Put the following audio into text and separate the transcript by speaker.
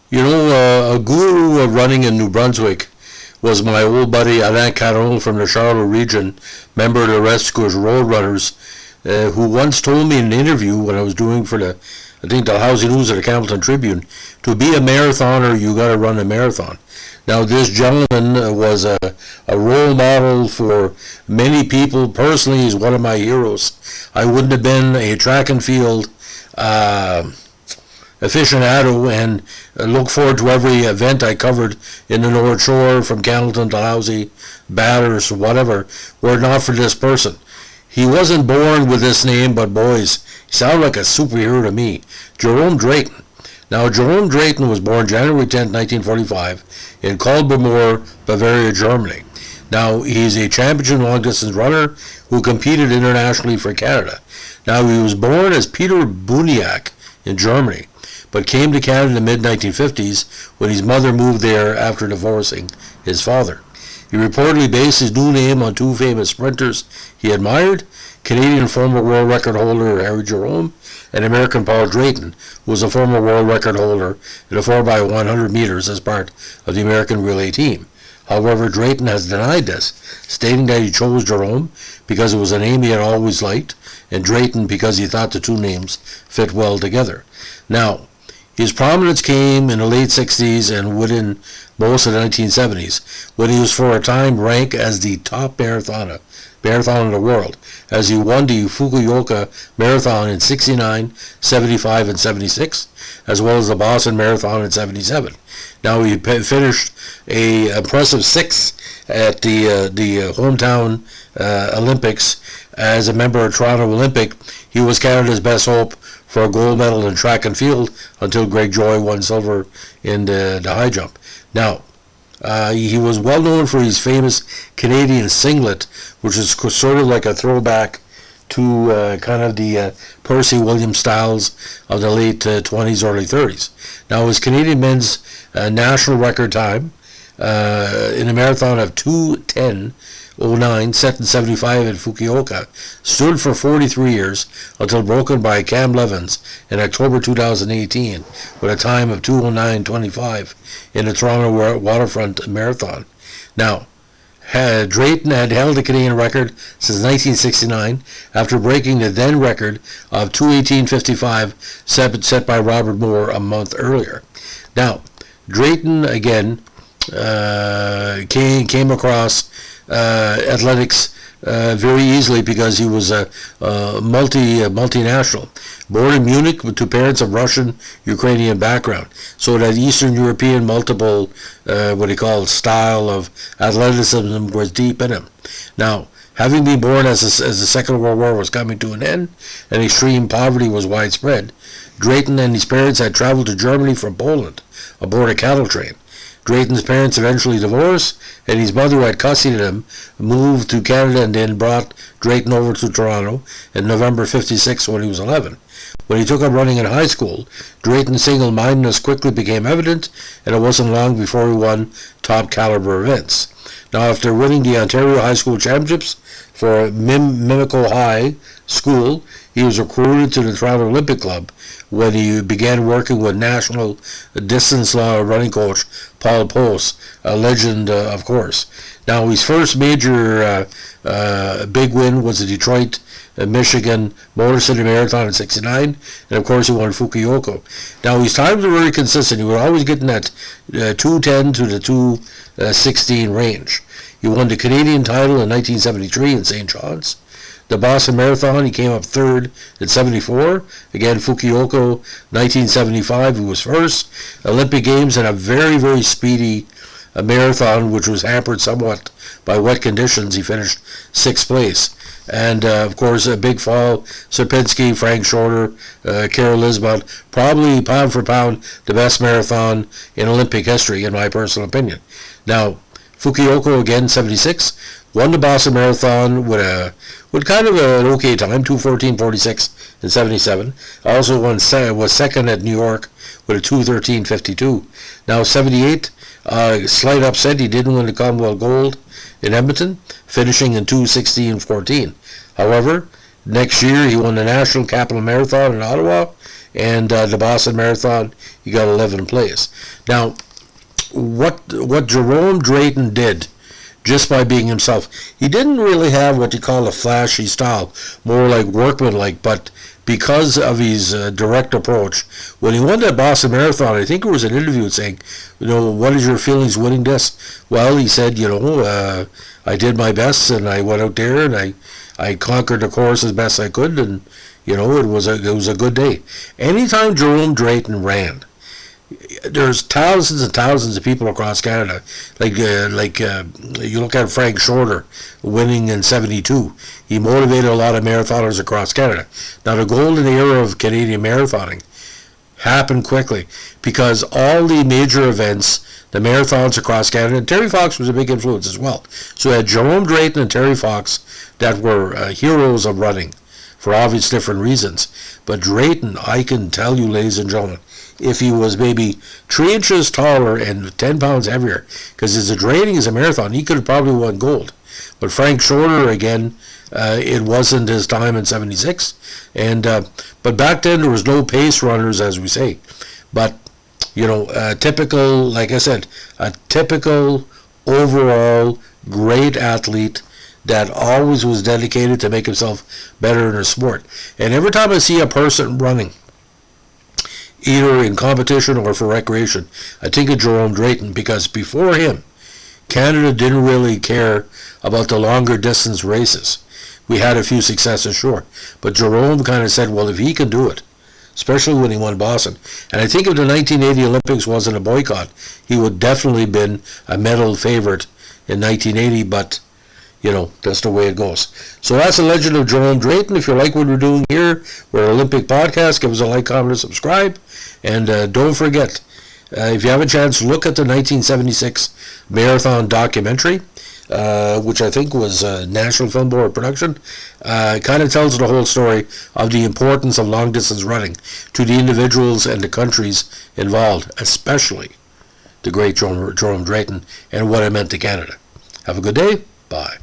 Speaker 1: A guru of running in New Brunswick was my old buddy Alain Caron from the Charlotte region, member of the Rescuers Roadrunners, who once told me in an interview when I was doing for I think the Housing News or the Campbellton Tribune, to be a marathoner, you got to run a marathon. Now, this gentleman was a role model for many people. Personally, he's one of my heroes. I wouldn't have been a track and field aficionado and look forward to every event I covered in the North Shore, from Campbellton to Lousy, Batters, whatever, were it not for this person. He wasn't born with this name, but boys, he sounded like a superhero to me. Jerome Drayton. Now, Jerome Drayton was born January 10, 1945, in Kolbermoor, Bavaria, Germany. Now, he's a championship long-distance runner who competed internationally for Canada. Now, he was born as Peter Buniak in Germany, but came to Canada in the mid-1950s when his mother moved there after divorcing his father. He reportedly based his new name on two famous sprinters he admired, Canadian former world record holder Harry Jerome and American Paul Drayton, who was a former world record holder in the 4x100 meters as part of the American relay team. However, Drayton has denied this, stating that he chose Jerome because it was a name he had always liked, and Drayton because he thought the two names fit well together. Now, his prominence came in the late 60s and within most of the 1970s, when he was for a time ranked as the top marathon in the world, as he won the Fukuoka Marathon in 69, 75, and 76, as well as the Boston Marathon in 77. Now, he finished a impressive sixth at the hometown Olympics as a member of Toronto Olympic. He was Canada's best hope for a gold medal in track and field until Greg Joy won silver in the high jump. Now, he was well known for his famous Canadian singlet, which is sort of like a throwback to kind of the Percy Williams styles of the late 20s, early 30s. Now, his Canadian men's national record time in a marathon of 2:10:09, set in 75 in Fukuoka, stood for 43 years until broken by Cam Levins in October 2018 with a time of 2:09:25 in the Toronto Waterfront Marathon. Now, Drayton had held the Canadian record since 1969 after breaking the then record of 2:18:55 set by Robert Moore a month earlier. Now, Drayton again came across athletics very easily because he was a multinational. Born in Munich to parents of Russian-Ukrainian background, so that Eastern European multiple, style of athleticism was deep in him. Now, having been born as the Second World War was coming to an end and extreme poverty was widespread, Drayton and his parents had traveled to Germany from Poland aboard a cattle train. Drayton's parents eventually divorced, and his mother, who had custody of him, moved to Canada and then brought Drayton over to Toronto in November 56 when he was 11. When he took up running in high school, Drayton's single-mindedness quickly became evident, and it wasn't long before he won top-caliber events. Now, after winning the Ontario High School Championships for Mimico High School, he was recruited to the Toronto Olympic Club when he began working with national distance running coach Paul Post, a legend, of course. Now, his first major big win was the Detroit, Michigan Motor City Marathon in 69, and of course he won Fukuoka. Now, his times were very consistent. He would always get in that 2:10 to the 2:16 range. He won the Canadian title in 1973 in St. John's. The Boston Marathon, he came up third in 74. Again, Fukuoka, 1975, he was first. Olympic Games, and a very, very speedy marathon, which was hampered somewhat by wet conditions. He finished sixth place. And, of course, a big fall, Sierpinski, Frank Shorter, Carol Lisbon, probably pound for pound the best marathon in Olympic history, in my personal opinion. Now, Fukuoka, again, 76, won the Boston Marathon with kind of an okay time, 2:14:46 in 77. Also was second at New York with a 2:13:52. Now, 78, slight upset. He didn't win the Commonwealth Gold in Edmonton, finishing in 2:16:14. However, next year he won the National Capital Marathon in Ottawa and the Boston Marathon, he got 11th place. Now, what Jerome Drayton did, just by being himself, he didn't really have what you call a flashy style, more like workmanlike, but because of his direct approach, when he won that Boston Marathon, I think there was an interview saying, what is your feelings winning this? Well, he said, I did my best, and I went out there, and I conquered the course as best I could, and it was a good day. Anytime Jerome Drayton ran, there's thousands and thousands of people across Canada. You look at Frank Shorter winning in '72. He motivated a lot of marathoners across Canada. Now, the golden era of Canadian marathoning happened quickly because all the major events, the marathons across Canada, and Terry Fox was a big influence as well. So we had Jerome Drayton and Terry Fox that were heroes of running for obvious different reasons. But Drayton, I can tell you, ladies and gentlemen, if he was maybe 3 inches taller and 10 pounds heavier, because his training is a marathon, he could have probably won gold. But Frank Shorter, again, it wasn't his time in '76, but back then there was no pace runners, as we say. But typical, like I said, a typical overall great athlete that always was dedicated to make himself better in a sport. And every time I see a person running, either in competition or for recreation, I think of Jerome Drayton, because before him, Canada didn't really care about the longer distance races. We had a few successes, sure, but Jerome kind of said, well, if he can do it, especially when he won Boston, and I think if the 1980 Olympics wasn't a boycott, he would definitely been a medal favorite in 1980, but that's the way it goes. So that's the legend of Jerome Drayton. If you like what we're doing here, we're an Olympic podcast. Give us a like, comment, and subscribe. And don't forget, if you have a chance, look at the 1976 marathon documentary, which I think was National Film Board production. It kind of tells the whole story of the importance of long-distance running to the individuals and the countries involved, especially the great Jerome Drayton, and what it meant to Canada. Have a good day. Bye.